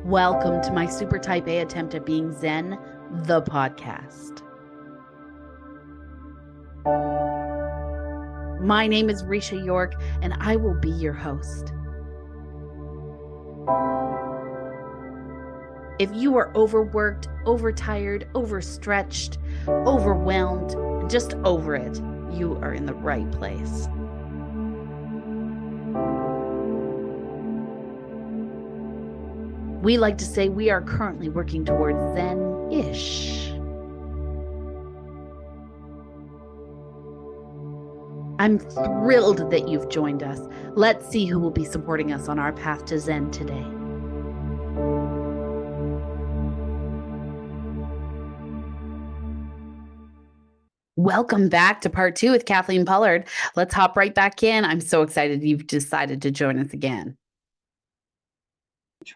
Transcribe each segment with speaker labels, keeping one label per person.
Speaker 1: Welcome to my super type A attempt at being Zen, the podcast. My name is Risha York, and I will be your host. If you are overworked, overtired, overstretched, overwhelmed, and just over it, you are in the right place. We like to say we are currently working towards Zen-ish. I'm thrilled that you've joined us. Let's see who will be supporting us on our path to Zen today. Welcome back to part 2 with Kathleen Pollard. Let's hop right back in. I'm so excited you've decided to join us again.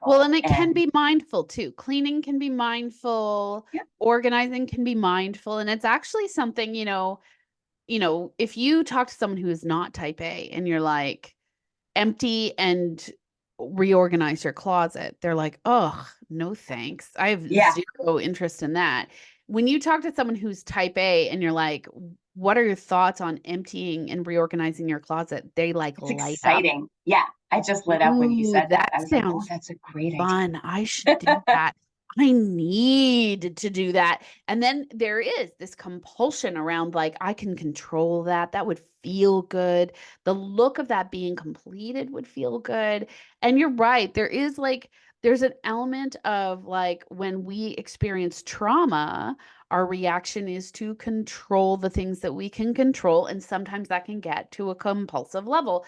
Speaker 1: Well, and it can be mindful too. Cleaning can be mindful.
Speaker 2: Yeah.
Speaker 1: Organizing can be mindful. And it's actually something, if you talk to someone who is not type A and you're like, empty and reorganize your closet, they're like, oh, no thanks. I have zero interest in that. When you talk to someone who's type A and you're like, what are your thoughts on emptying and reorganizing your closet? They light
Speaker 2: exciting.
Speaker 1: up.
Speaker 2: Yeah. I just lit up when you said that. I was like, oh, that's a great
Speaker 1: fun.
Speaker 2: idea.
Speaker 1: I should do that. I need to do that. And then there is this compulsion around like, I can control that. That would feel good. The look of that being completed would feel good. And you're right. There's an element of like when we experience trauma, our reaction is to control the things that we can control. And sometimes that can get to a compulsive level.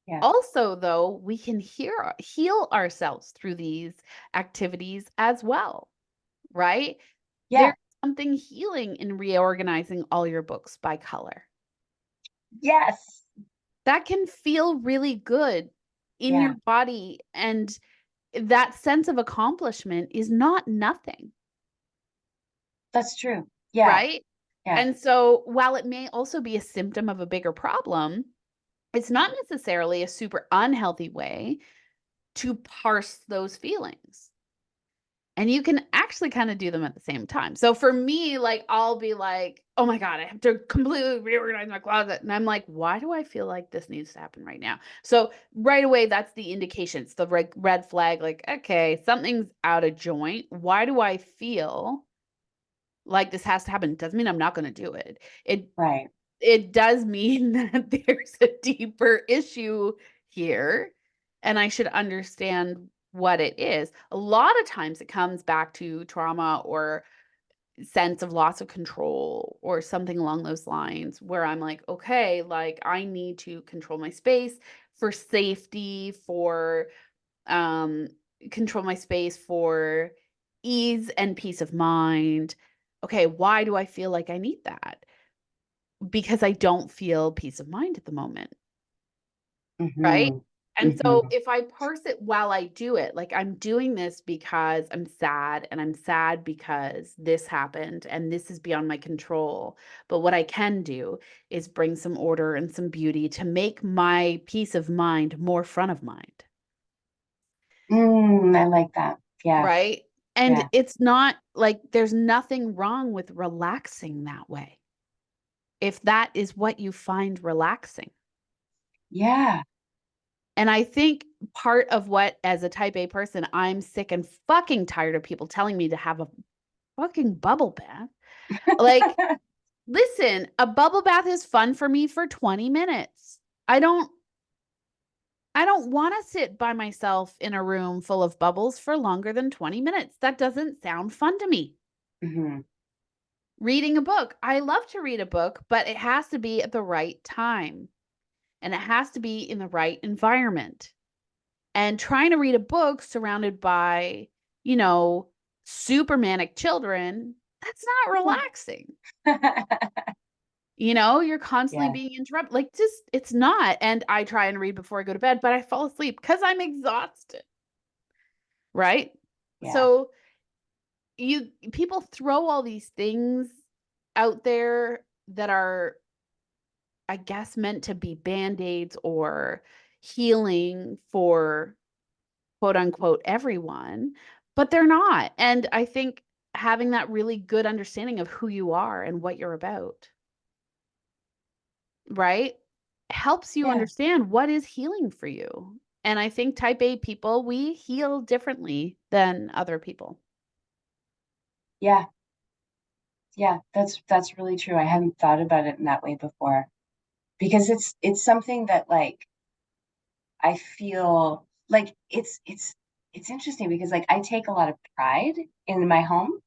Speaker 2: Yeah.
Speaker 1: Also, though, we can heal ourselves through these activities as well, right?
Speaker 2: Yeah.
Speaker 1: There's something healing in reorganizing all your books by color.
Speaker 2: Yes.
Speaker 1: That can feel really good in your body, and that sense of accomplishment is not nothing.
Speaker 2: That's true. Yeah.
Speaker 1: Right?
Speaker 2: Yeah.
Speaker 1: And so while it may also be a symptom of a bigger problem, it's not necessarily a super unhealthy way to parse those feelings. And you can actually kind of do them at the same time. So for me, like, I'll be like, oh my God, I have to completely reorganize my closet. And I'm like, why do I feel like this needs to happen right now? So right away, that's the indication. It's the red flag, like, okay, something's out of joint. Why do I feel like this has to happen? It doesn't mean I'm not going to do it. It does mean that there's a deeper issue here, and I should understand what it is. A lot of times it comes back to trauma or sense of loss of control or something along those lines where I'm like, okay, like I need to control my space for safety, for control my space for ease and peace of mind. Okay, why do I feel like I need that? Because I don't feel peace of mind at the moment. Right? And so if I parse it while I do it, like I'm doing this because I'm sad and I'm sad because this happened and this is beyond my control. But what I can do is bring some order and some beauty to make my peace of mind more front of mind.
Speaker 2: I like that. Yeah.
Speaker 1: Right? And it's not like there's nothing wrong with relaxing that way, if that is what you find relaxing.
Speaker 2: Yeah.
Speaker 1: And I think part of what, as a type A person, I'm sick and fucking tired of people telling me to have a fucking bubble bath. Like, listen, a bubble bath is fun for me for 20 minutes. I don't want to sit by myself in a room full of bubbles for longer than 20 minutes. That doesn't sound fun to me. Reading a book. I love to read a book, but it has to be at the right time. And it has to be in the right environment. And trying to read a book surrounded by, super manic children, that's not relaxing. You're constantly being interrupted. Like, just, it's not. And I try and read before I go to bed, but I fall asleep because I'm exhausted. Right?
Speaker 2: Yeah.
Speaker 1: So people throw all these things out there that are, I guess, meant to be band-aids or healing for quote unquote everyone. but they're not. And I think having that really good understanding of who you are and what you're about, right, helps you
Speaker 2: Yeah.
Speaker 1: understand what is healing for you. And I think type A people, we heal differently than other people.
Speaker 2: Yeah. Yeah. That's really true. I hadn't thought about it in that way before, because it's something that like I feel like it's interesting because like I take a lot of pride in my home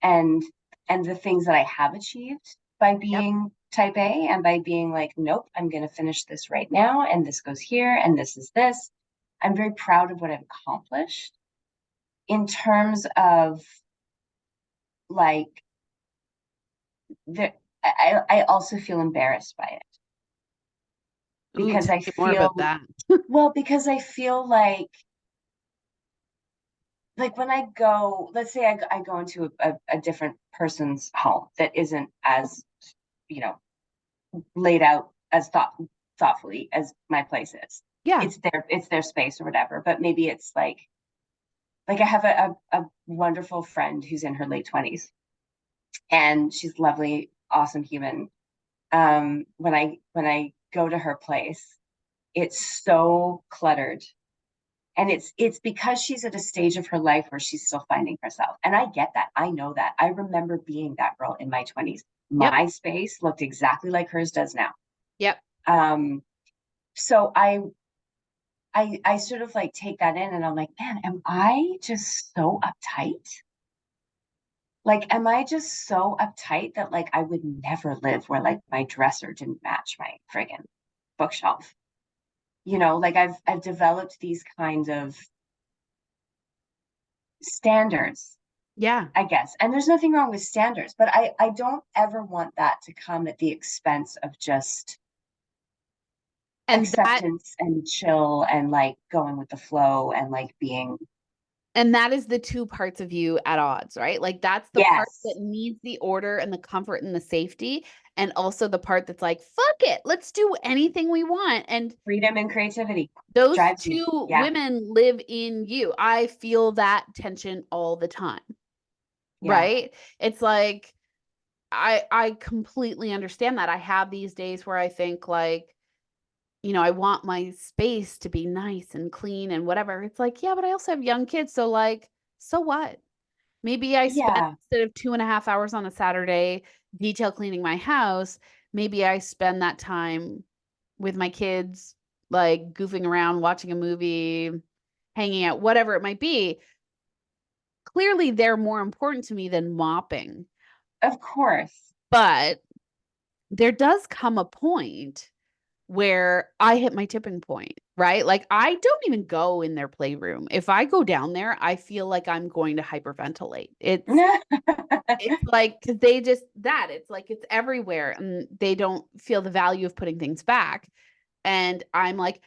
Speaker 2: and the things that I have achieved by
Speaker 1: Yep.
Speaker 2: being type A and by being like, nope, I'm going to finish this right now. And this goes here. And this is this. I'm very proud of what I've accomplished in terms of like, the, I also feel embarrassed by it
Speaker 1: Ooh,
Speaker 2: because
Speaker 1: tell
Speaker 2: I
Speaker 1: me more about
Speaker 2: feel,
Speaker 1: that.
Speaker 2: well, because I feel like when I go, let's say I go into a different person's home that isn't as, you know, laid out as thoughtfully as my place is.
Speaker 1: Yeah.
Speaker 2: It's their space or whatever. But maybe it's like I have a wonderful friend who's in her late 20s and she's lovely, awesome human. When I go to her place, it's so cluttered. And it's because she's at a stage of her life where she's still finding herself. And I get that. I know that. I remember being that girl in my 20s.
Speaker 1: Yep.
Speaker 2: My space looked exactly like hers does now.
Speaker 1: Yep.
Speaker 2: Um, so I sort of like take that in and I'm like, man, am I just so uptight? Like, am I just so uptight that like I would never live where like my dresser didn't match my friggin' bookshelf? Like I've developed these kinds of standards,
Speaker 1: Yeah.
Speaker 2: I guess. And there's nothing wrong with standards, but I don't ever want that to come at the expense of just
Speaker 1: And that
Speaker 2: acceptance and chill and like going with the flow and like being.
Speaker 1: And that is the two parts of you at odds, right? Like that's the part that
Speaker 2: Yes.
Speaker 1: needs the order and the comfort and the safety, and also the part that's like, fuck it, let's do anything we want. And
Speaker 2: Freedom and creativity
Speaker 1: those
Speaker 2: drives me.
Speaker 1: two
Speaker 2: Yeah.
Speaker 1: women live in you. I feel that tension all the time,
Speaker 2: Yeah.
Speaker 1: right? It's like I completely understand that. I have these days where I think like, I want my space to be nice and clean and whatever. It's like, yeah, but I also have young kids. So like, so what? Maybe I spend
Speaker 2: Yeah.
Speaker 1: instead of 2.5 hours on a Saturday detail cleaning my house, maybe I spend that time with my kids, like goofing around, watching a movie, hanging out, whatever it might be. Clearly, they're more important to me than mopping.
Speaker 2: Of course.
Speaker 1: But there does come a point where I hit my tipping point, right? Like I don't even go in their playroom. If I go down there, I feel like I'm going to hyperventilate. It's like because they just that it's like it's everywhere and they don't feel the value of putting things back. And I'm like,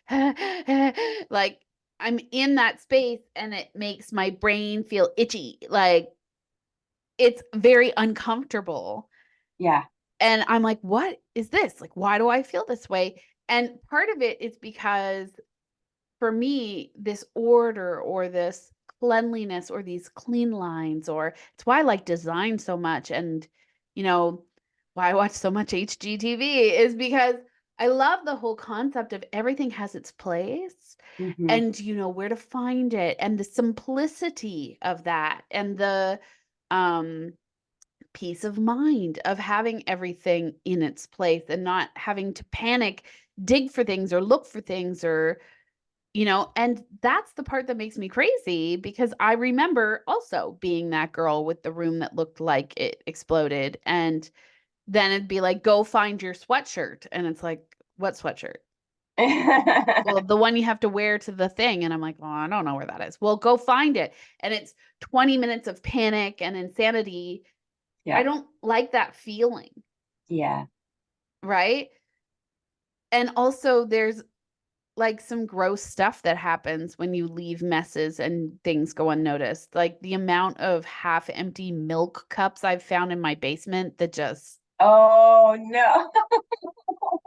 Speaker 1: like I'm in that space and it makes my brain feel itchy. Like it's very uncomfortable.
Speaker 2: Yeah.
Speaker 1: And I'm like, what is this? Like, why do I feel this way? And part of it is because for me, this order or this cleanliness or these clean lines, or it's why I like design so much. And, you know, why I watch so much HGTV is because I love the whole concept of everything has its place
Speaker 2: Hmm.
Speaker 1: and you know where to find it and the simplicity of that and the um peace of mind of having everything in its place and not having to panic, dig for things or look for things or and that's the part that makes me crazy because I remember also being that girl with the room that looked like it exploded. And then it'd be like, go find your sweatshirt. And it's like, what sweatshirt? Well, the one you have to wear to the thing. And I'm like, well, I don't know where that is. Well, go find it. And it's 20 minutes of panic and insanity. I
Speaker 2: Yeah.
Speaker 1: don't like that feeling.
Speaker 2: Yeah.
Speaker 1: Right. And also, there's like some gross stuff that happens when you leave messes and things go unnoticed. Like the amount of half empty milk cups I've found in my basement that just
Speaker 2: Oh no.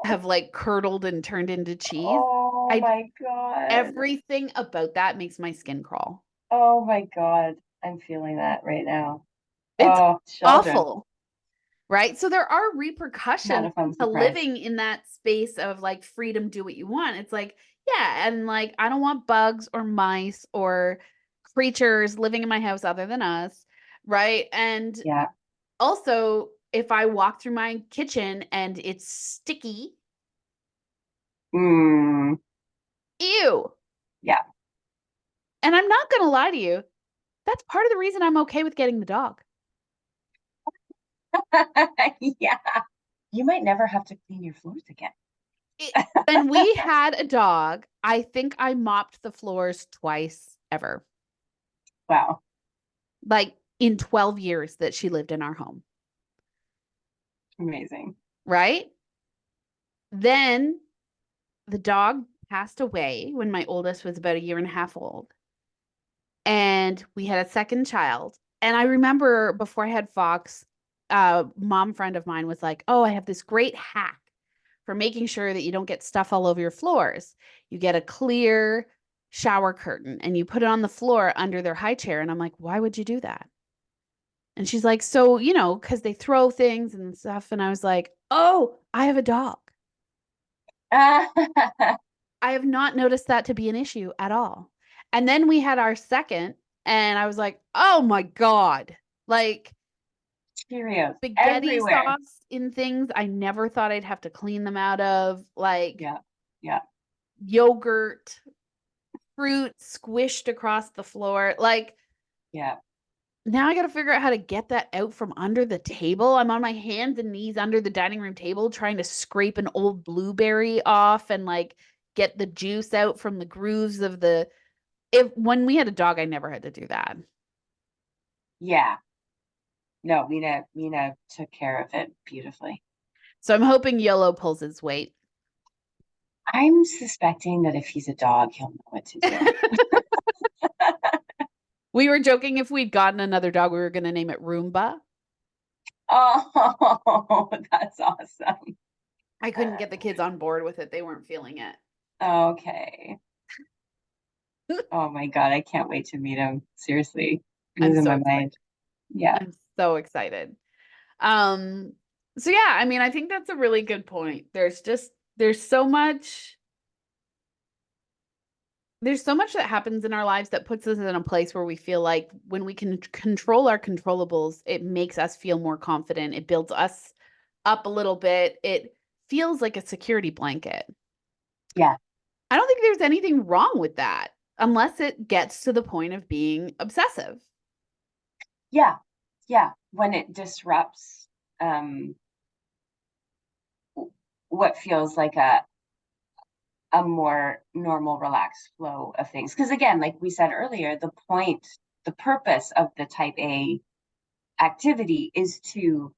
Speaker 1: have like curdled and turned into cheese.
Speaker 2: Oh
Speaker 1: I
Speaker 2: my God.
Speaker 1: Everything about that makes my skin crawl.
Speaker 2: Oh my God. I'm feeling that right now.
Speaker 1: It's
Speaker 2: Oh, children.
Speaker 1: awful. Right? So there are
Speaker 2: Not
Speaker 1: repercussions
Speaker 2: a fun
Speaker 1: to
Speaker 2: surprise.
Speaker 1: living in that space of like freedom, do what you want. It's like, yeah, and like I don't want bugs or mice or creatures living in my house other than us, right? And
Speaker 2: Yeah.
Speaker 1: also, if I walk through my kitchen and it's sticky,
Speaker 2: Mm,
Speaker 1: ew.
Speaker 2: yeah.
Speaker 1: And I'm not going to lie to you, that's part of the reason I'm okay with getting the dog.
Speaker 2: Yeah. You might never have to clean your floors again.
Speaker 1: It, when we had a dog, I think I mopped the floors twice ever.
Speaker 2: Wow.
Speaker 1: Like in 12 years that she lived in our home,
Speaker 2: Amazing.
Speaker 1: right? Then the dog passed away when my oldest was about a year and a half old. And we had a second child. And I remember before I had Fox, a mom friend of mine was like, "Oh, I have this great hack for making sure that you don't get stuff all over your floors. You get a clear shower curtain and you put it on the floor under their high chair." And I'm like, "Why would you do that?" And she's like, "So, because they throw things and stuff." And I was like, "Oh, I have a dog. I have not noticed that to be an issue at all." And then we had our second, and I was like, "Oh my God." Like
Speaker 2: Cheerios
Speaker 1: spaghetti
Speaker 2: everywhere.
Speaker 1: sauce in things I never thought I'd have to clean them out of, like
Speaker 2: Yeah. Yeah.
Speaker 1: yogurt, fruit squished across the floor. Like
Speaker 2: Yeah.
Speaker 1: now I got to figure out how to get that out from under the table. I'm on my hands and knees under the dining room table trying to scrape an old blueberry off and like get the juice out from the grooves of the if when we had a dog I never had to do that.
Speaker 2: Yeah. No, Mina took care of it beautifully.
Speaker 1: So I'm hoping YOLO pulls his weight.
Speaker 2: I'm suspecting that if he's a dog, he'll know what to do.
Speaker 1: We were joking if we'd gotten another dog we were going to name it Roomba.
Speaker 2: Oh, that's awesome.
Speaker 1: I couldn't get the kids on board with it. They weren't feeling it.
Speaker 2: Okay. Oh my God, I can't wait to meet him. Seriously,
Speaker 1: I'm
Speaker 2: losing
Speaker 1: so
Speaker 2: my
Speaker 1: excited.
Speaker 2: mind. Yeah.
Speaker 1: I'm so excited. Um, so yeah, I mean, I think that's a really good point. There's so much there's so much that happens in our lives that puts us in a place where we feel like when we can control our controllables, it makes us feel more confident. It builds us up a little bit. It feels like a security blanket.
Speaker 2: Yeah.
Speaker 1: I don't think there's anything wrong with that unless it gets to the point of being obsessive.
Speaker 2: Yeah. Yeah. When it disrupts um what feels like a more normal, relaxed flow of things. Because again, like we said earlier, the purpose of the type A activity is to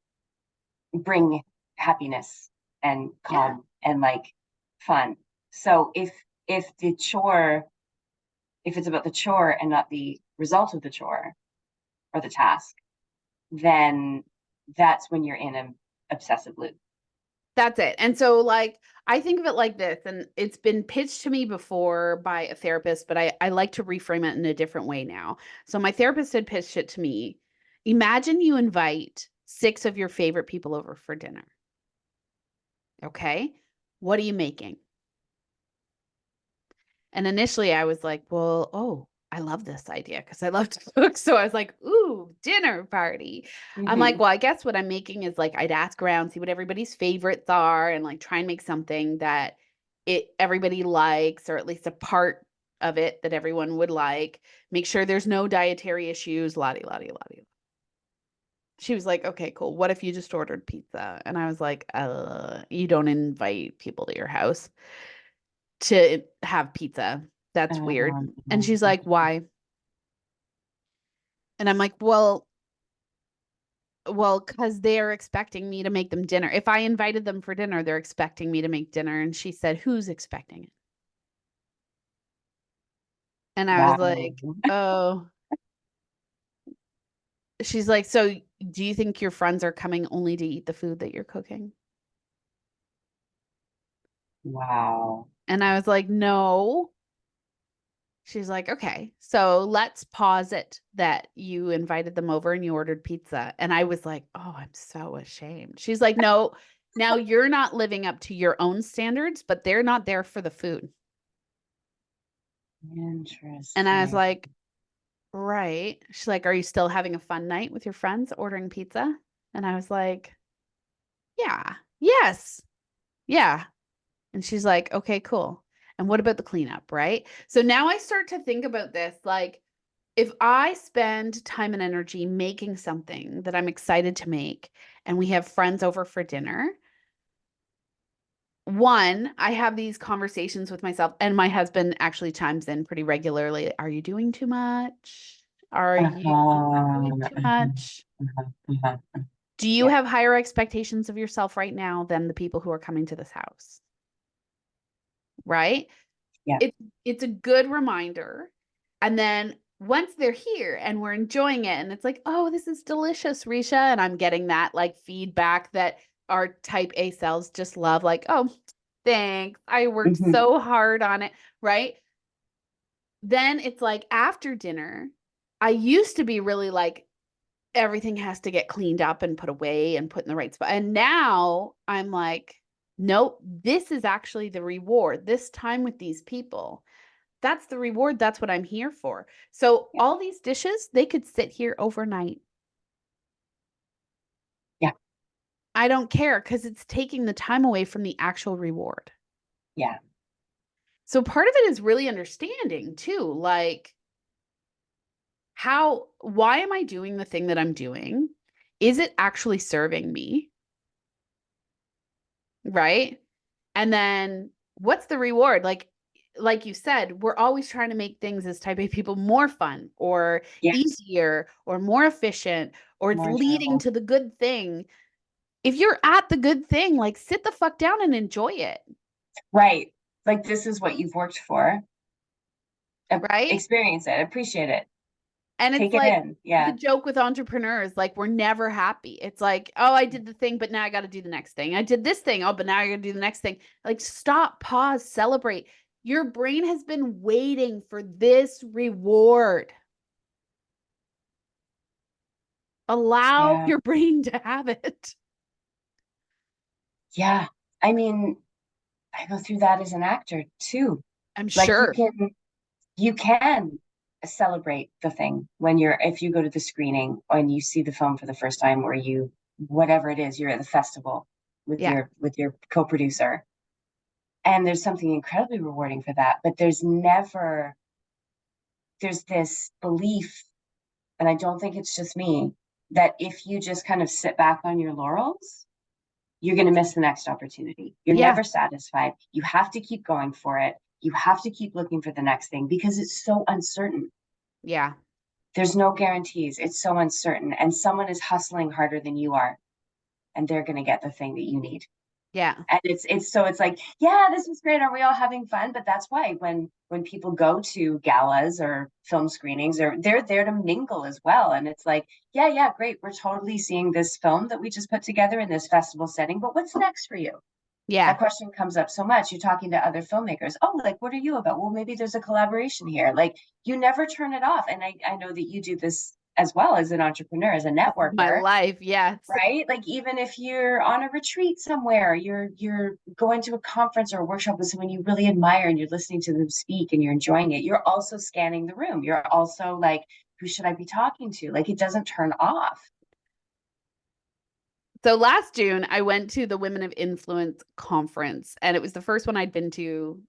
Speaker 2: bring happiness and
Speaker 1: Yeah.
Speaker 2: calm and like fun. So if it's about the chore and not the result of the chore or the task, then that's when you're in an obsessive loop.
Speaker 1: That's it. And so, like, I think of it like this, and it's been pitched to me before by a therapist, but I like to reframe it in a different way now. So, my therapist had pitched it to me. Imagine you invite six of your favorite people over for dinner. Okay. What are you making? And initially I was like, well, oh, I love this idea because I love to cook. So I was like, ooh, dinner party. I'm like,
Speaker 2: Mm-hmm.
Speaker 1: well, I guess what I'm making is like I'd ask around, see what everybody's favorites are, and like try and make something that it everybody likes, or at least a part of it that everyone would like. Make sure there's no dietary issues, lottie, lottie, lottie. She was like, okay, cool. What if you just ordered pizza? And I was like, you don't invite people to your house to have pizza. That's weird. And she's like, why? And I'm like, because they're expecting me to make them dinner. If I invited them for dinner, they're expecting me to make dinner. And she said, who's expecting it? And I was
Speaker 2: Wow.
Speaker 1: like, oh, she's like, so do you think your friends are coming only to eat the food that you're cooking?
Speaker 2: Wow.
Speaker 1: And I was like, no, She's like, okay, so let's posit that you invited them over and you ordered pizza. And I was like, oh, I'm so ashamed. She's like, no, now you're not living up to your own standards, but they're not there for the food. And I was
Speaker 2: Interesting.
Speaker 1: like, right. She's like, are you still having a fun night with your friends ordering pizza? And I was like, yeah, yes, yeah. And she's like, okay, cool. And what about the cleanup, right? So now I start to think about this like, if I spend time and energy making something that I'm excited to make, and we have friends over for dinner, one, I have these conversations with myself, and my husband actually chimes in pretty regularly. Are you doing too much? Are you doing too
Speaker 2: Uh-huh.
Speaker 1: much?
Speaker 2: Uh-huh.
Speaker 1: Do you
Speaker 2: Yeah,
Speaker 1: have higher expectations of yourself right now than the people who are coming to this house? Right?
Speaker 2: yeah,
Speaker 1: It's a good reminder. And then once they're here and we're enjoying it and it's like, "Oh, this is delicious, Risha," and I'm getting that like feedback that our type A cells just love like, "Oh, thanks. I worked
Speaker 2: hmm
Speaker 1: so hard on it," right? Then it's like after dinner, I used to be really like everything has to get cleaned up and put away and put in the right spot. And now I'm like, nope, this is actually the reward. This time with these people, that's the reward. That's what I'm here for. So
Speaker 2: yeah,
Speaker 1: all these dishes, they could sit here overnight.
Speaker 2: yeah,
Speaker 1: I don't care because it's taking the time away from the actual reward.
Speaker 2: yeah,
Speaker 1: So part of it is really understanding too, like why am I doing the thing that I'm doing? Is it actually serving me? Right? And then what's the reward? Like you said, we're always trying to make things as type A people more fun or
Speaker 2: yes,
Speaker 1: easier or more efficient or it's
Speaker 2: more
Speaker 1: leading
Speaker 2: enjoyable.
Speaker 1: to the good thing. If you're at the good thing, like sit the fuck down and enjoy it,
Speaker 2: Right. Like this is what you've worked for.
Speaker 1: right?
Speaker 2: Experience it, appreciate it,
Speaker 1: And it's
Speaker 2: take it
Speaker 1: like
Speaker 2: in.
Speaker 1: the
Speaker 2: Yeah.
Speaker 1: joke with entrepreneurs, like we're never happy. It's like, oh, I did the thing, but now I got to do the next thing. I did this thing, oh, but now I got to do the next thing. Like stop, pause, celebrate. Your brain has been waiting for this reward. Allow
Speaker 2: Yeah.
Speaker 1: your brain to have it.
Speaker 2: Yeah. I mean, I go through that as an actor too.
Speaker 1: I'm
Speaker 2: Like
Speaker 1: sure.
Speaker 2: you can celebrate the thing when you're if you go to the screening and you see the film for the first time or you whatever it is, you're at the festival
Speaker 1: Yeah.
Speaker 2: with your co-producer. And there's something incredibly rewarding for that, but there's this belief, and I don't think it's just me, that if you just kind of sit back on your laurels, you're going to miss the next opportunity. You're
Speaker 1: Yeah.
Speaker 2: never satisfied. You have to keep going for it. You have to keep looking for the next thing because it's so uncertain.
Speaker 1: Yeah.
Speaker 2: There's no guarantees. It's so uncertain. And someone is hustling harder than you are, and they're going to get the thing that you need.
Speaker 1: Yeah.
Speaker 2: And it's like, yeah, this was great. Are we all having fun? But that's why when people go to galas or film screenings, or they're there to mingle as well. And it's like, yeah, yeah, great. We're totally seeing this film that we just put together in this festival setting. But what's next for you?
Speaker 1: Yeah.
Speaker 2: That question comes up so much. You're talking to other filmmakers. Oh, like, what are you about? Well, maybe there's a collaboration here. Like, you never turn it off. And I know that you do this as well as an entrepreneur, as a
Speaker 1: This is my
Speaker 2: networker,
Speaker 1: life. Yes.
Speaker 2: right? Like, even if you're on a retreat somewhere, you're going to a conference or a workshop with someone you really admire and you're listening to them speak and you're enjoying it, you're also scanning the room. You're also like, who should I be talking to? Like, it doesn't turn off.
Speaker 1: So last June, I went to the Women of Influence conference, and it was the first one I'd been to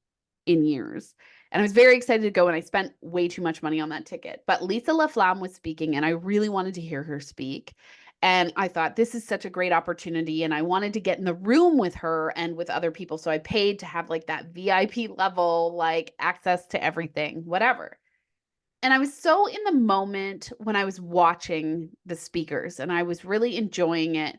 Speaker 1: in years. And I was very excited to go, and I spent way too much money on that ticket. But Lisa LaFlamme was speaking, and I really wanted to hear her speak. And I thought, this is such a great opportunity. And I wanted to get in the room with her and with other people. So I paid to have like that VIP level, like access to everything, whatever. And I was so in the moment when I was watching the speakers, and I was really enjoying it.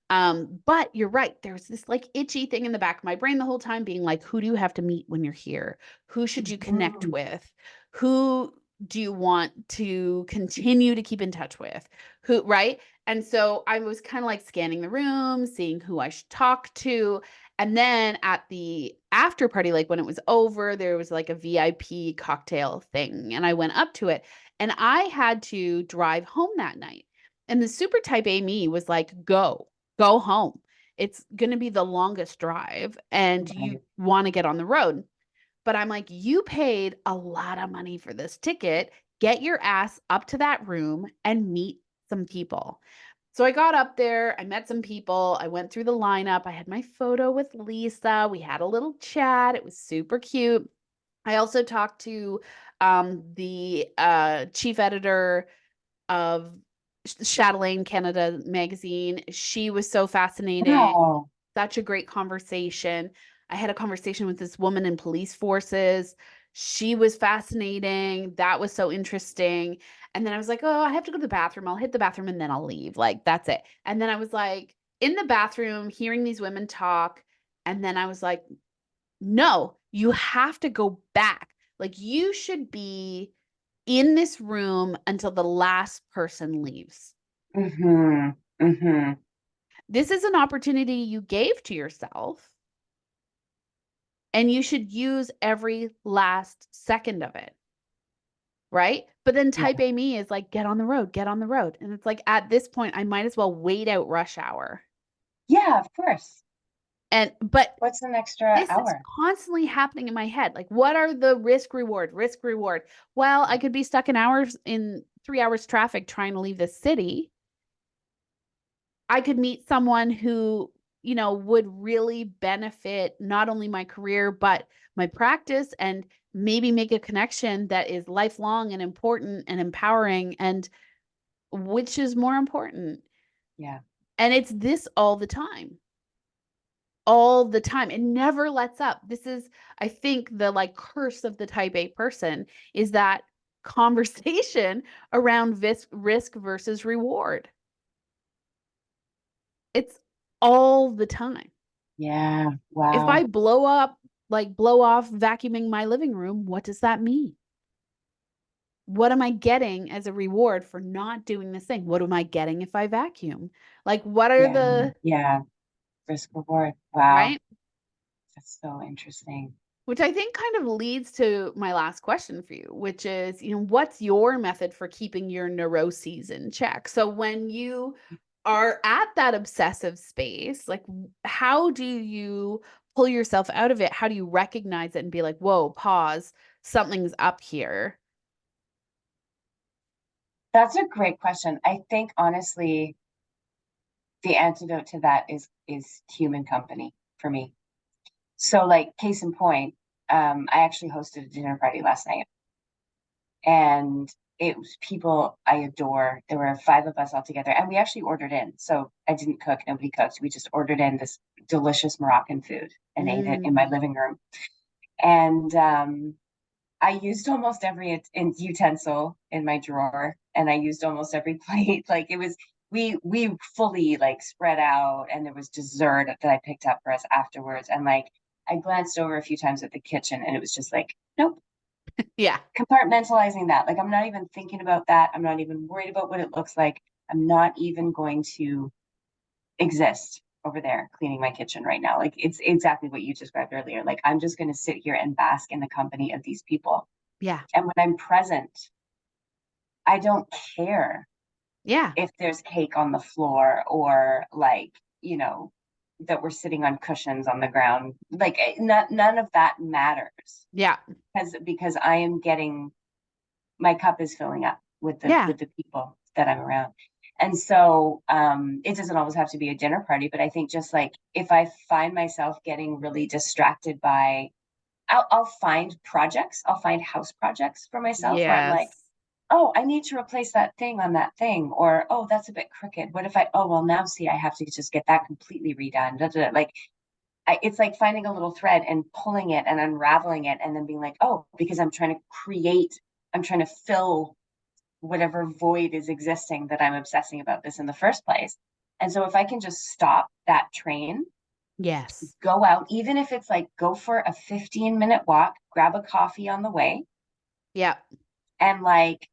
Speaker 1: But you're right. There's this like itchy thing in the back of my brain the whole time being like, who do you have to meet when you're here? Who should you connect
Speaker 2: Mhm.
Speaker 1: with? Who do you want to continue to keep in touch with? Who, right? And so I was kind of like scanning the room, seeing who I should talk to. And then at the after party, like when it was over, there was like a VIP cocktail thing. And I went up to it and I had to drive home that night. And the super type A me was like, go home. It's going to be the longest drive and you
Speaker 2: Right.
Speaker 1: want to get on the road. But I'm like, you paid a lot of money for this ticket. Get your ass up to that room and meet some people. So I got up there, I met some people, I went through the lineup, I had my photo with Lisa, we had a little chat, it was super cute. I also talked to the chief editor of Chatelaine Canada magazine. She was so fascinating,
Speaker 2: Wow.
Speaker 1: such a great conversation. I had a conversation with this woman in police forces. She was fascinating. That was so interesting. And then I was like, oh, I have to go to the bathroom. I'll hit the bathroom and then I'll leave. Like, that's it. And then I was like, in the bathroom, hearing these women talk. And then I was like, no, you have to go back. Like, you should be in this room until the last person leaves.
Speaker 2: Mm-hmm. Mm-hmm.
Speaker 1: This is an opportunity you gave to yourself and you should use every last second of it. Right. But then
Speaker 2: Yeah.
Speaker 1: type A me is like, get on the road, get on the road. And it's like, at this point, I might as well wait out rush hour.
Speaker 2: Yeah, of course.
Speaker 1: But
Speaker 2: What's an extra
Speaker 1: this is
Speaker 2: hour?
Speaker 1: constantly happening in my head. Like, what are the risk reward, risk reward? Well, I could be stuck in 3 hours traffic trying to leave the city. I could meet someone who, would really benefit not only my career, but my practice and maybe make a connection that is lifelong and important and empowering. And which is more important?
Speaker 2: Yeah.
Speaker 1: And it's this all the time, all the time. It never lets up. This is, I think, the like curse of the type A person is that conversation around risk versus reward. It's all the time.
Speaker 2: Yeah.
Speaker 1: If I
Speaker 2: Wow.
Speaker 1: blow off vacuuming my living room, what does that mean? What am I getting as a reward for not doing this thing? What am I getting if I vacuum? Like, what are
Speaker 2: Yeah.
Speaker 1: the,
Speaker 2: Yeah. Risk reward. Wow.
Speaker 1: right?
Speaker 2: That's so interesting.
Speaker 1: Which I think kind of leads to my last question for you, which is, what's your method for keeping your neuroses in check? So when you are at that obsessive space, like how do you pull yourself out of it? How do you recognize it and be like, whoa, pause, something's up here?
Speaker 2: That's a great question. I think honestly, the antidote to that is human company for me. So like case in point, I actually hosted a dinner party last night and it was people I adore. There were 5 of us all together and we actually ordered in. So I didn't cook, nobody cooked. We just ordered in this delicious Moroccan food and ate it in my
Speaker 1: Mm.
Speaker 2: living room. And I used almost every utensil in my drawer, and I used almost every plate. Like it was, we fully like spread out, and there was dessert that I picked up for us afterwards. And like I glanced over a few times at the kitchen, and it was just like, nope,
Speaker 1: Yeah.
Speaker 2: compartmentalizing that. Like I'm not even thinking about that. I'm not even worried about what it looks like. I'm not even going to exist over there cleaning my kitchen right now. Like it's exactly what you described earlier. Like I'm just going to sit here and bask in the company of these people.
Speaker 1: Yeah.
Speaker 2: And when I'm present, I don't care
Speaker 1: Yeah.
Speaker 2: if there's cake on the floor or like, you know, that we're sitting on cushions on the ground. Like none of that matters
Speaker 1: Yeah.
Speaker 2: because I am getting my cup is filling up
Speaker 1: Yeah.
Speaker 2: with the people that I'm around. And so it doesn't always have to be a dinner party, but I think just like if I find myself getting really distracted by I'll find projects, I'll find house projects for myself where I'm like,
Speaker 1: Yes.
Speaker 2: oh, I need to replace that thing on that thing, or oh, that's a bit crooked. What if oh, well, now see, I have to just get that completely redone. Da, da, da. Like, it's like finding a little thread and pulling it and unraveling it, and then being like, oh, because I'm trying to fill whatever void is existing that I'm obsessing about this in the first place. And so if I can just stop that train,
Speaker 1: Yes.
Speaker 2: go out, even if it's like go for a 15-minute walk, grab a coffee on the way,
Speaker 1: Yeah.
Speaker 2: and like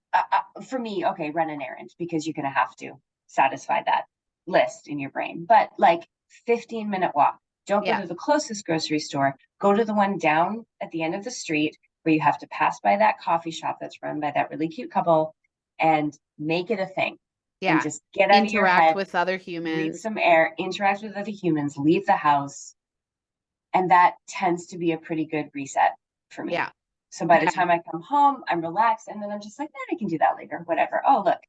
Speaker 2: for me, okay, run an errand because you're gonna have to. satisfy that list in your brain. But like 15-minute walk. Don't go
Speaker 1: Yeah.
Speaker 2: to the closest grocery store. Go to the one down at the end of the street where you have to pass by that coffee shop that's run by that really cute couple and make it a thing. And
Speaker 1: Yeah.
Speaker 2: just get out of your
Speaker 1: Interact
Speaker 2: head,
Speaker 1: with other
Speaker 2: breathe
Speaker 1: humans.
Speaker 2: some air, interact with other humans, leave the house. And that tends to be a pretty good reset for me.
Speaker 1: Yeah.
Speaker 2: So by the
Speaker 1: Yeah.
Speaker 2: time I come home, I'm relaxed, and then I'm just like, I can do that later, whatever. Oh, look,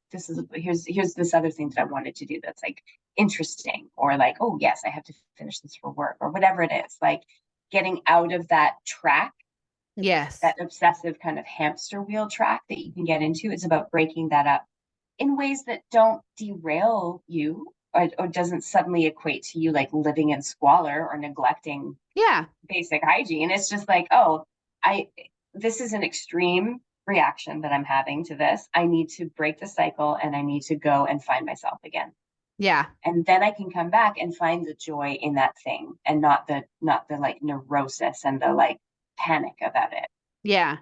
Speaker 2: here's this other thing that I wanted to do that's like interesting, or like, oh yes, I have to finish this for work, or whatever it is. Like getting out of that track,
Speaker 1: Yes.
Speaker 2: that obsessive kind of hamster wheel track that you can get into. It's about breaking that up in ways that don't derail you, or doesn't suddenly equate to you like living in squalor or neglecting
Speaker 1: Yeah.
Speaker 2: basic hygiene. It's just like, oh, I this is an extreme reaction that I'm having to this. I need to break the cycle and I need to go and find myself again.
Speaker 1: Yeah.
Speaker 2: And then I can come back and find the joy in that thing, and not the like neurosis and the like panic about it.
Speaker 1: Yeah.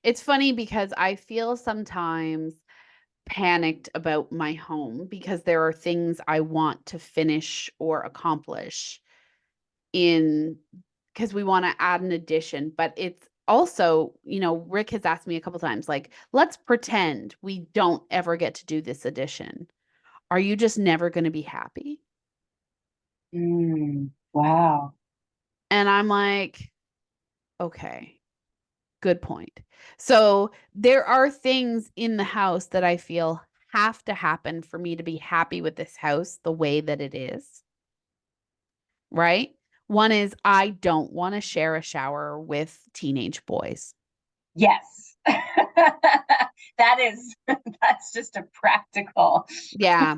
Speaker 1: It's funny because I feel sometimes panicked about my home because there are things I want to finish or accomplish in because we want to add an addition, but it's also, Rick has asked me a couple times, like, let's pretend we don't ever get to do this addition. Are you just never going to be happy?
Speaker 2: Wow.
Speaker 1: And I'm like, okay, good point. So there are things in the house that I feel have to happen for me to be happy with this house the way that it is. Right? One is I don't want to share a shower with teenage boys.
Speaker 2: Yes. That's just a practical.
Speaker 1: Yeah.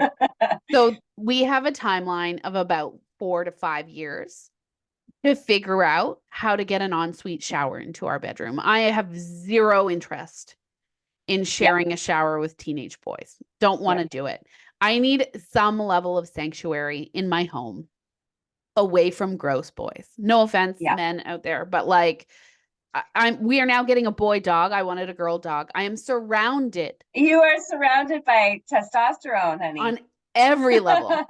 Speaker 1: So we have a timeline of about 4 to 5 years to figure out how to get an ensuite shower into our bedroom. I have zero interest in
Speaker 2: Yep.
Speaker 1: sharing a shower with teenage boys. Don't want to
Speaker 2: Yep.
Speaker 1: do it. I need some level of sanctuary in my home away from gross boys. No offense,
Speaker 2: Yeah.
Speaker 1: men out there, but like we are now getting a boy dog. I wanted a girl dog. I am surrounded
Speaker 2: You are surrounded by testosterone, honey.
Speaker 1: on every level.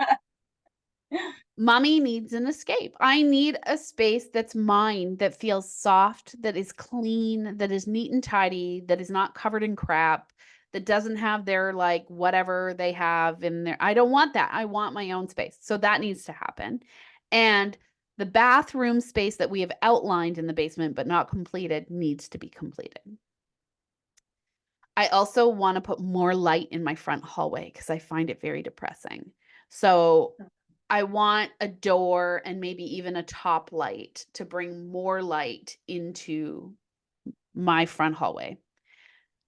Speaker 1: Mommy needs an escape. I need a space that's mine, that feels soft, that is clean, that is neat and tidy, that is not covered in crap, that doesn't have their like whatever they have in there. I don't want that. I want my own space. So that needs to happen. And the bathroom space that we have outlined in the basement but not completed needs to be completed. I also want to put more light in my front hallway because I find it very depressing. So I want a door and maybe even a top light to bring more light into my front hallway.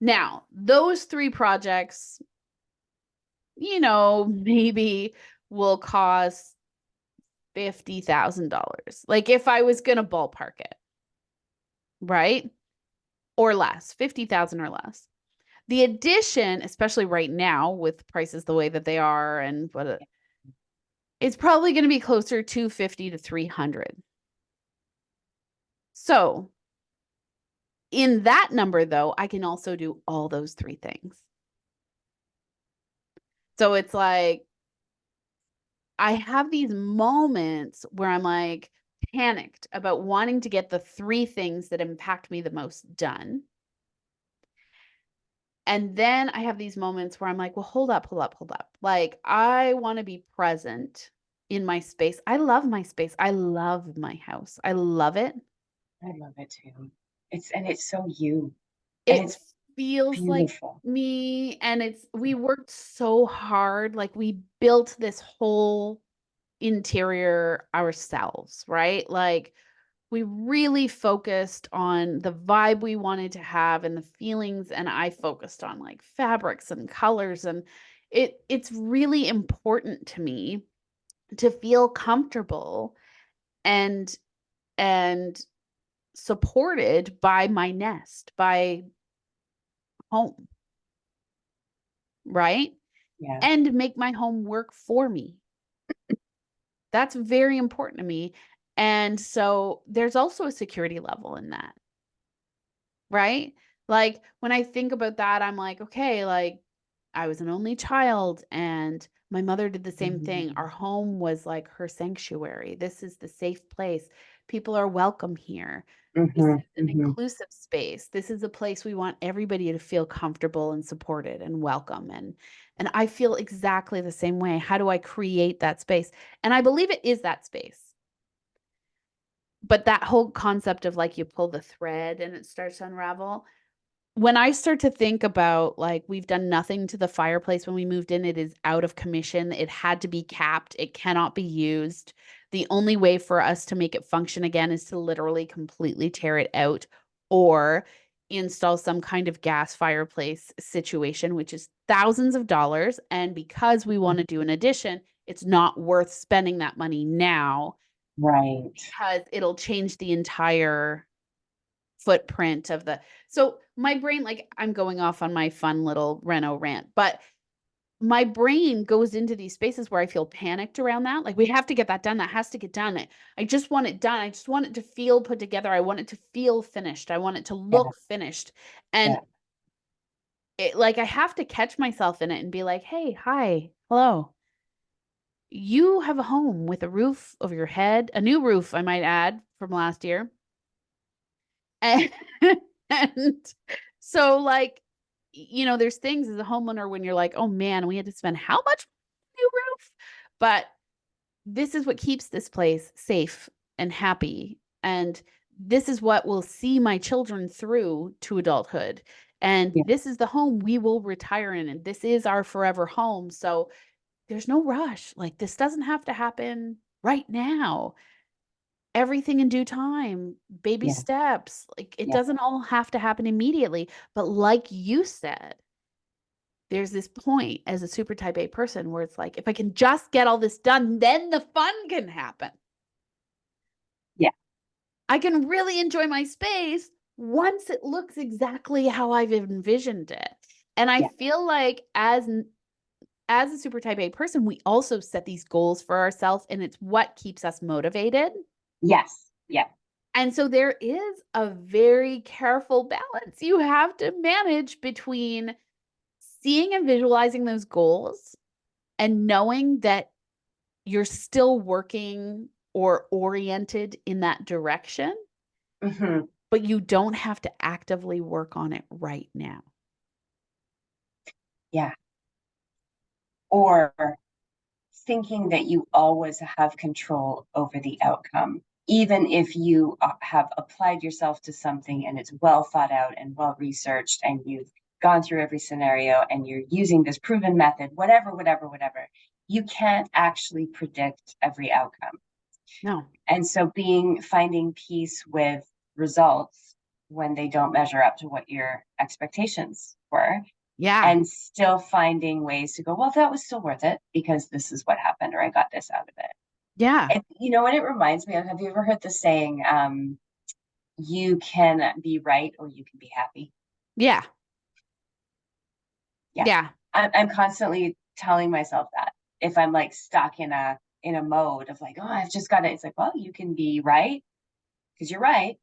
Speaker 1: Now, those 3 projects, maybe will cost $50,000. Like if I was going to ballpark it, right? Or less, 50,000 or less. The addition, especially right now with prices the way that they are and what it's probably going to be closer to 50 to 300. So, in that number though, I can also do all those 3 things. So it's like I have these moments where I'm like panicked about wanting to get the 3 things that impact me the most done. And then I have these moments where I'm like, well, hold up, hold up, hold up. Like, I want to be present in my space. I love my space. I love my house. I love it.
Speaker 2: I love it too. It's so you. And
Speaker 1: It
Speaker 2: it's
Speaker 1: feels like
Speaker 2: beautiful.
Speaker 1: me. And we worked so hard. Like, we built this whole interior ourselves, right? Like, we really focused on the vibe we wanted to have and the feelings, and I focused on like fabrics and colors, and it's really important to me to feel comfortable and and supported by my nest, by home, right?
Speaker 2: Yeah.
Speaker 1: And make my home work for me. That's very important to me. And so there's also a security level in that. Right? Like, when I think about that, I'm like, okay, like, I was an only child, and my mother did the same thing.
Speaker 2: Mhm.
Speaker 1: Our home was like her sanctuary. This is the safe place. People are welcome here. This is
Speaker 2: Mhm.
Speaker 1: an
Speaker 2: Mhm.
Speaker 1: inclusive space. This is a place we want everybody to feel comfortable and supported and welcome. And I feel exactly the same way. How do I create that space? And I believe it is that space. But that whole concept of like you pull the thread and it starts to unravel, when I start to think about, like, we've done nothing to the fireplace when we moved in, it is out of commission, it had to be capped, it cannot be used. The only way for us to make it function again is to literally completely tear it out or install some kind of gas fireplace situation, which is thousands of dollars, and because we wanna do an addition, it's not worth spending that money now
Speaker 2: Right.
Speaker 1: because it'll change the entire footprint of the so my brain, like, I'm going off on my fun little Reno rant, but my brain goes into these spaces where I feel panicked around that, like, we have to get that done, that has to get done. I just want it done, I just want it to feel put together, I want it to feel finished, I want it to
Speaker 2: Yeah.
Speaker 1: look finished, and
Speaker 2: Yeah.
Speaker 1: it like, I have to catch myself in it and be like, "Hey, hi, hello. You have a home with a roof over your head," a new roof, I might add, from last year. And and so, like, there's things as a homeowner when you're like, "Oh, man, we had to spend how much on a new roof?" But this is what keeps this place safe and happy, and this is what will see my children through to adulthood, and
Speaker 2: Yeah.
Speaker 1: this is the home we will retire in, and this is our forever home, so there's no rush, like, this doesn't have to happen right now. Everything in due time, baby
Speaker 2: Yeah.
Speaker 1: steps, like, it
Speaker 2: Yeah.
Speaker 1: doesn't all have to happen immediately, but like you said, there's this point as a super type A person where it's like, if I can just get all this done, then the fun can happen.
Speaker 2: Yeah.
Speaker 1: I can really enjoy my space once it looks exactly how I've envisioned it, and I
Speaker 2: Yeah.
Speaker 1: feel like as a super type A person, we also set these goals for ourselves, and it's what keeps us motivated.
Speaker 2: Yes. Yeah.
Speaker 1: And so there is a very careful balance you have to manage between seeing and visualizing those goals and knowing that you're still working or oriented in that direction,
Speaker 2: Mhm.
Speaker 1: but you don't have to actively work on it right now.
Speaker 2: Yeah. Or thinking that you always have control over the outcome, even if you have applied yourself to something and it's well thought out and well researched and you've gone through every scenario and you're using this proven method, whatever, whatever, whatever, you can't actually predict every outcome.
Speaker 1: No.
Speaker 2: And so finding peace with results when they don't measure up to what your expectations were,
Speaker 1: Yeah.
Speaker 2: and still finding ways to go, well, that was still worth it because this is what happened, or I got this out of it.
Speaker 1: Yeah.
Speaker 2: And you know what it reminds me of? Have you ever heard the saying, you can be right or you can be happy?
Speaker 1: Yeah.
Speaker 2: Yeah.
Speaker 1: Yeah.
Speaker 2: I'm constantly telling myself that if I'm like stuck in a mode of like, oh, I've just got it. It's like, well, you can be right because you're right,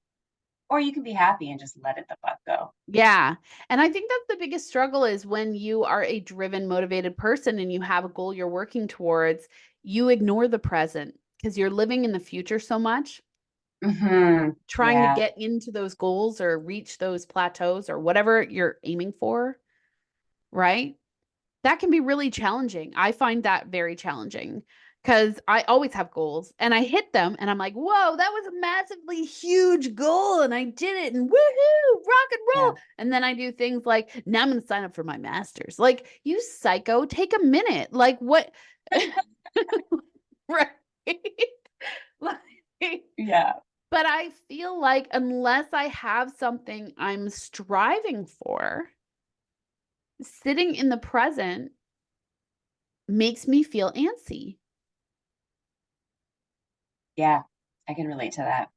Speaker 2: or you can be happy and just let it the fuck go.
Speaker 1: Yeah. And I think that's the biggest struggle is when you are a driven, motivated person and you have a goal you're working towards, you ignore the present because you're living in the future so much, trying to
Speaker 2: Yeah.
Speaker 1: get into those goals or reach those plateaus or whatever you're aiming for, right? That can be really challenging. I find that very challenging because I always have goals and I hit them and I'm like, whoa, that was a massively huge goal and I did it and woohoo, rock and
Speaker 2: Yeah.
Speaker 1: roll. And then I do things like, now I'm going to sign up for my master's. Like, you psycho, take a minute. Like, what? Right. Like,
Speaker 2: Yeah.
Speaker 1: but I feel like unless I have something I'm striving for, sitting in the present makes me feel antsy.
Speaker 2: Yeah. I can relate to that.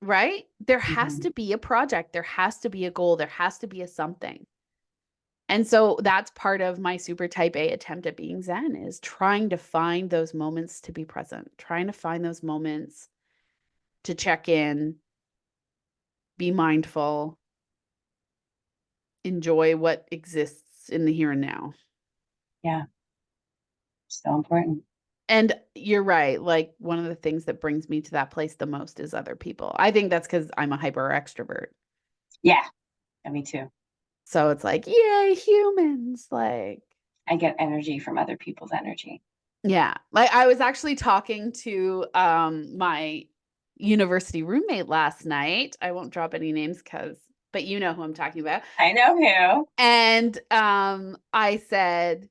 Speaker 1: Right? There has
Speaker 2: Mhm.
Speaker 1: to be a project, there has to be a goal, there has to be a something. And so that's part of my super type A attempt at being Zen is trying to find those moments to be present, trying to find those moments to check in, be mindful, enjoy what exists. in the here and now.
Speaker 2: Yeah. So important.
Speaker 1: And you're right. Like one of the things that brings me to that place the most is other people. I think that's because I'm a hyper extrovert.
Speaker 2: Yeah. And me too.
Speaker 1: So it's like, yay, humans. Like,
Speaker 2: I get energy from other people's energy.
Speaker 1: yeah. Like I was actually talking to my university roommate last night. I won't drop any names but you know who I'm talking about.
Speaker 2: I know who.
Speaker 1: And I said,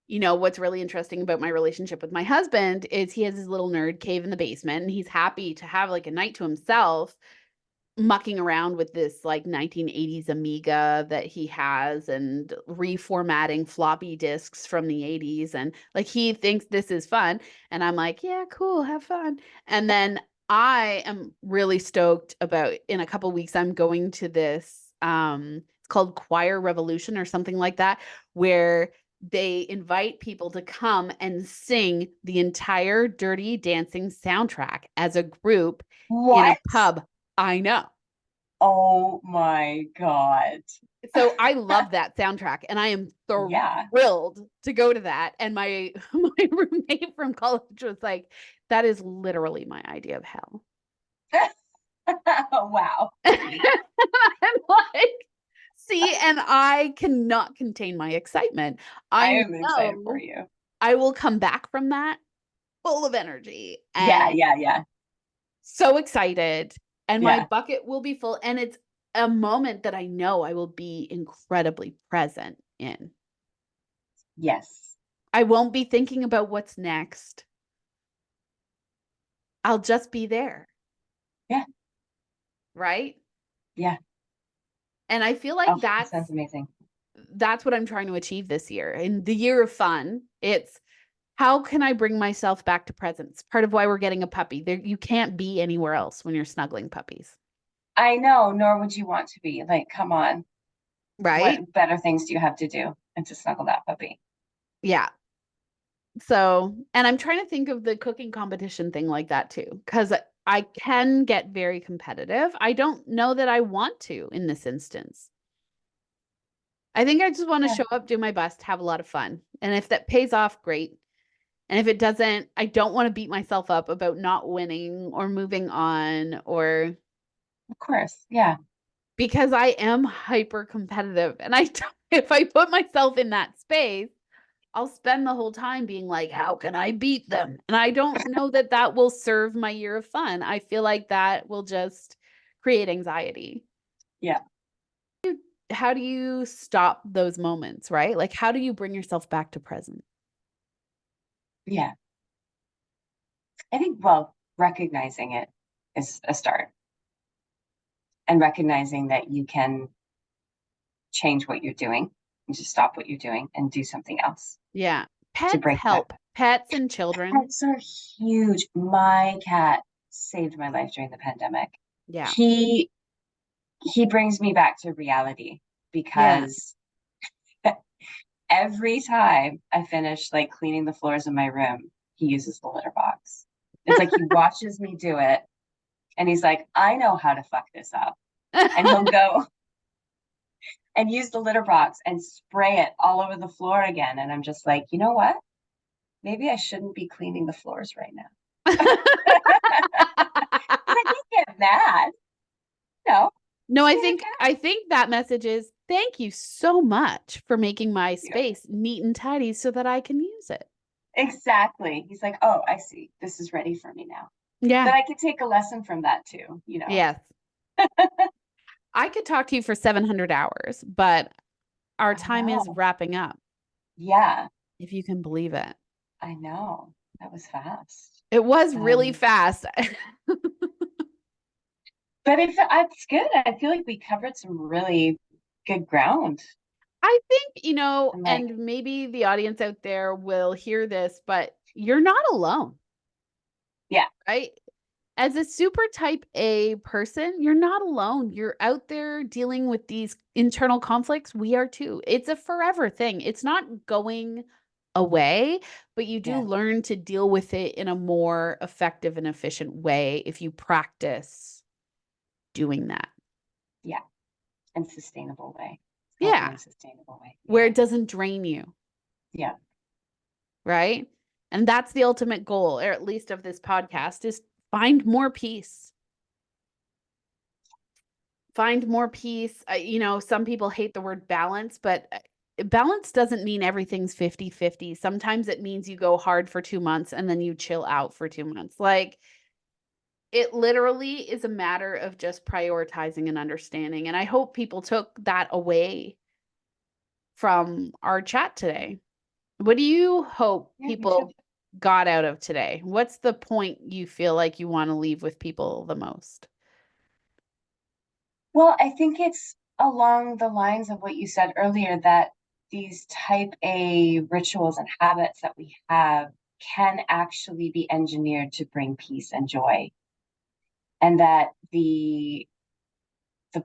Speaker 1: you know, what's really interesting about my relationship with my husband is he has his little nerd cave in the basement and he's happy to have like a night to himself mucking around with this like 1980s Amiga that he has and reformatting floppy disks from the 80s. And like he thinks this is fun. And I'm like, yeah, cool, have fun. And then I am really stoked about in a couple weeks, I'm going to this, it's called Choir Revolution or something like that, where they invite people to come and sing the entire Dirty Dancing soundtrack as a group in a
Speaker 2: What?
Speaker 1: pub. I know.
Speaker 2: Oh my God.
Speaker 1: So I love that soundtrack and I am
Speaker 2: Yeah.
Speaker 1: thrilled to go to that. And my my roommate from college was like, that is literally my idea of hell.
Speaker 2: Wow.
Speaker 1: I'm like, see, and I cannot contain my excitement.
Speaker 2: I
Speaker 1: I
Speaker 2: am excited for
Speaker 1: know
Speaker 2: you.
Speaker 1: I will come back from that full of energy
Speaker 2: Yeah,
Speaker 1: and
Speaker 2: yeah, yeah.
Speaker 1: so excited. And my
Speaker 2: Yeah.
Speaker 1: bucket will be full. And it's a moment that I know I will be incredibly present in.
Speaker 2: Yes.
Speaker 1: I won't be thinking about what's next. I'll just be there.
Speaker 2: Yeah.
Speaker 1: Right.
Speaker 2: Yeah.
Speaker 1: And I feel like
Speaker 2: Oh, that sounds amazing.
Speaker 1: that's what I'm trying to achieve this year. In the year of fun, it's how can I bring myself back to presence? Part of why we're getting a puppy. There, you can't be anywhere else when you're snuggling puppies.
Speaker 2: I know, nor would you want to be. Like, come on.
Speaker 1: Right?
Speaker 2: What better things do you have to do than to snuggle that puppy?
Speaker 1: Yeah. So, and I'm trying to think of the cooking competition thing like that too, because I can get very competitive. I don't know that I want to in this instance. I think I just want to
Speaker 2: Yeah,
Speaker 1: show up, do my best, have a lot of fun. And if that pays off, great. And if it doesn't, I don't want to beat myself up about not winning or moving on or
Speaker 2: of course. Yeah.
Speaker 1: because I am hyper competitive. And if I put myself in that space, I'll spend the whole time being like, how can I beat them? And I don't know that that will serve my year of fun. I feel like that will just create anxiety.
Speaker 2: Yeah.
Speaker 1: How do you stop those moments, right? Like, how do you bring yourself back to present?
Speaker 2: Yeah. I think, well, recognizing it is a start and recognizing that you can change what you're doing and just stop what you're doing and do something else
Speaker 1: Yeah.
Speaker 2: to
Speaker 1: Pets
Speaker 2: break that.
Speaker 1: help. Pets and children.
Speaker 2: Pets are huge. My cat saved my life during the pandemic.
Speaker 1: Yeah.
Speaker 2: He brings me back to reality
Speaker 1: Yeah.
Speaker 2: because every time I finish like cleaning the floors in my room, he uses the litter box. It's like he watches me do it and he's like, I know how to fuck this up. And he'll go and use the litter box and spray it all over the floor again. And I'm just like, you know what? Maybe I shouldn't be cleaning the floors right now. I can't get mad. No,
Speaker 1: No,
Speaker 2: just
Speaker 1: I
Speaker 2: being a
Speaker 1: think
Speaker 2: cat.
Speaker 1: I think that message is thank you so much for making my space neat and tidy so that I can use it.
Speaker 2: Exactly. He's like, oh, I see. This is ready for me now.
Speaker 1: Yeah.
Speaker 2: Then I could take a lesson from that too, you know.
Speaker 1: Yes. I could talk to you for 700 hours, but our
Speaker 2: I
Speaker 1: time is
Speaker 2: know.
Speaker 1: wrapping up,
Speaker 2: Yeah,
Speaker 1: if you can believe it.
Speaker 2: I know. That was fast.
Speaker 1: It was really
Speaker 2: Um,
Speaker 1: fast.
Speaker 2: but it's good. I feel like we covered some really good ground.
Speaker 1: I think, you know,
Speaker 2: And like,
Speaker 1: and maybe the audience out there will hear this, but you're not alone,
Speaker 2: yeah,
Speaker 1: right? As a super type A person, you're not alone. You're out there dealing with these internal conflicts. We are too. It's a forever thing. It's not going away, but you do
Speaker 2: yeah,
Speaker 1: learn to deal with it in a more effective and efficient way if you practice doing that.
Speaker 2: yeah, and sustainable way. healthy
Speaker 1: Yeah.
Speaker 2: and sustainable way.
Speaker 1: Where it doesn't drain you.
Speaker 2: Yeah.
Speaker 1: Right. And that's the ultimate goal, or at least of this podcast, is find more peace. Find more peace. Some people hate the word balance, but balance doesn't mean everything's 50-50. Sometimes it means you go hard for 2 months and then you chill out for 2 months. Like, it literally is a matter of just prioritizing and understanding. And I hope people took that away from our chat today. What do you hope people got out of today? What's the point you feel like you want to leave with people the most?
Speaker 2: Well, I think it's along the lines of what you said earlier, that these type A rituals and habits that we have can actually be engineered to bring peace and joy. And that the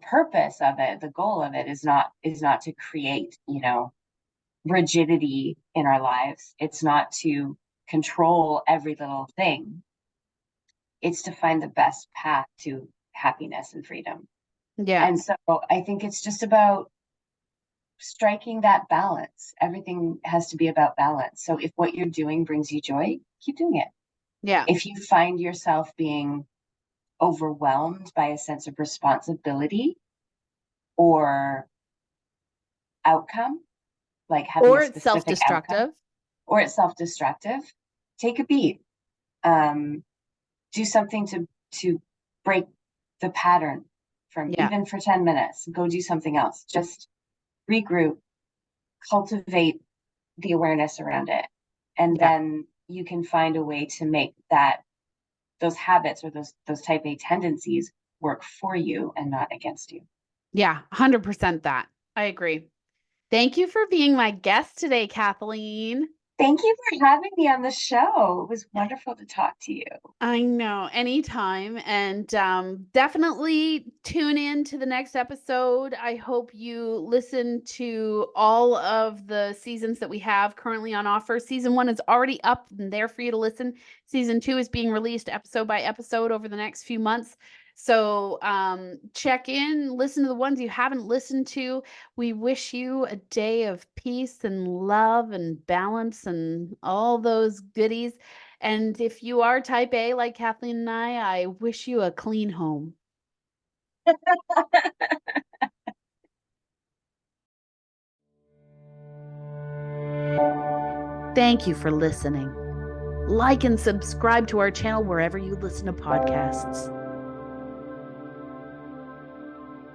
Speaker 2: purpose of it, the goal of it is not to create, rigidity in our lives. It's not to control every little thing. It's to find the best path to happiness and freedom.
Speaker 1: Yeah.
Speaker 2: And so I think it's just about striking that balance. Everything has to be about balance. So if what you're doing brings you joy, keep doing it.
Speaker 1: Yeah.
Speaker 2: If you find yourself being overwhelmed by a sense of responsibility or outcome, like having
Speaker 1: Or
Speaker 2: a
Speaker 1: it's
Speaker 2: specific outcome,
Speaker 1: self-destructive.
Speaker 2: or it's self-destructive, take a beat. Do something to break the pattern from,
Speaker 1: Yeah.
Speaker 2: even for 10 minutes. Go do something else. Just regroup, cultivate the awareness around it. And then you can find a way to make those habits or those type A tendencies work for you and not against you.
Speaker 1: Yeah, 100% that. I agree. Thank you for being my guest today, Kathleen.
Speaker 2: Thank you for having me on the show. It was wonderful to talk to you.
Speaker 1: I know, anytime. And definitely tune in to the next episode. I hope you listen to all of the seasons that we have currently on offer. Season 1 is already up and there for you to listen. Season 2 is being released episode by episode over the next few months. So check in, listen to the ones you haven't listened to. We wish you a day of peace and love and balance and all those goodies. And if you are type A like Kathleen and I wish you a clean home. Thank you for listening. Like and subscribe to our channel wherever you listen to podcasts.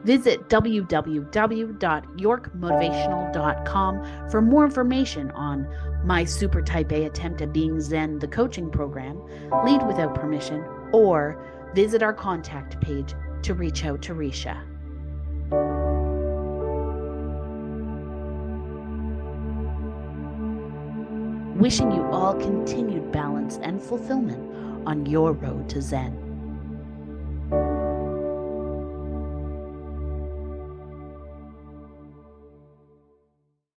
Speaker 1: Visit www.yorkmotivational.com for more information on my Super Type A Attempt at Being Zen, the coaching program, Lead Without Permission, or visit our contact page to reach out to Risha. Wishing you all continued balance and fulfillment on your road to Zen.